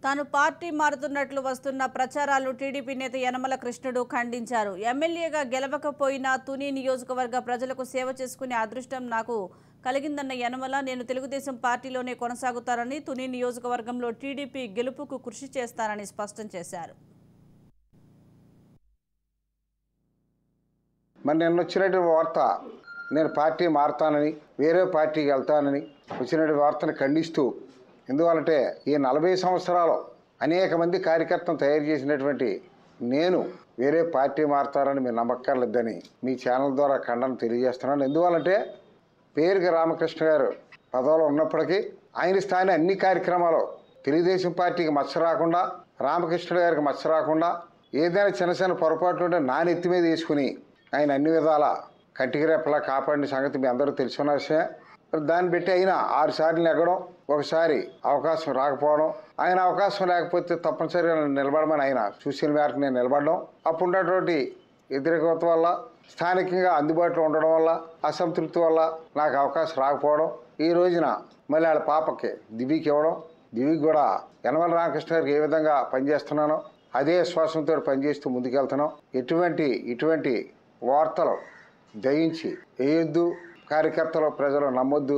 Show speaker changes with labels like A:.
A: తాను పార్టీ మారుతున్నట్లు వస్తున్న ప్రచారాలు టీడీపీ నేత యనమల కృష్ణుడు ఖండించారు. ఎమ్మెల్యేగా గెలవకపోయినా తుని నియోజకవర్గ ప్రజలకు సేవ చేసుకునే అదృష్టం నాకు కలిగిందన్న యనమల, నేను తెలుగుదేశం పార్టీలోనే కొనసాగుతారని, తుని నియోజకవర్గంలో టీడీపీ గెలుపుకు కృషి చేస్తారని స్పష్టం చేశారు.
B: మరి నిన్న వచ్చినటువంటి వార్త నేను పార్టీ మారుతానని, వేరే పార్టీకి వెళ్తానని వచ్చినటువంటి వార్తను ఖండిస్తూ, ఎందువలంటే ఈ 40 సంవత్సరాలు అనేక మంది కార్యకర్తలను తయారు చేసినటువంటి నేను వేరే పార్టీ మారుతారని మీరు నమ్మక్కర్లేదని మీ ఛానల్ ద్వారా ఖండన తెలియజేస్తున్నాను. ఎందువలంటే పేరుకి రామకృష్ణ గారు పదవిలో ఉన్నప్పటికీ ఆయన స్థాయి అన్ని కార్యక్రమాలు తెలుగుదేశం పార్టీకి మచ్చ రాకుండా, రామకృష్ణ గారికి మచ్చ రాకుండా, ఏదైనా చిన్న చిన్న పొరపాట్లు ఉంటే నా నెత్తి మీద వేసుకుని ఆయన అన్ని విధాల కంటికి రేపలా కాపాడిన సంగతి మీ అందరూ తెలుసుకున్న విషయమే. దాన్ని బట్టి అయినా 6 సార్లు నెగ్గడం, ఒకసారి అవకాశం రాకపోవడం, ఆయన అవకాశం లేకపోతే తప్పనిసరిగా నిలబడమని ఆయన సూచన మేరకు నేను నిలబడడం, అప్పుడు ఉన్నటువంటి వ్యతిరేకత వల్ల, స్థానికంగా అందుబాటులో ఉండడం వల్ల, అసంతృప్తి వల్ల నాకు అవకాశం రాకపోవడం, ఈ రోజున మళ్ళీ వాళ్ళ పాపకి దివ్యకి ఇవ్వడం, దివ్యకి కూడా యనమల రామకృష్ణ గారికి ఏ విధంగా పనిచేస్తున్నానో అదే విశ్వాసంతో పనిచేస్తూ ముందుకెళ్తున్నాం. ఇటువంటి వార్తలు దయించి వేయొద్దు, కార్యకర్తలు ప్రజలు నమ్మొద్దు.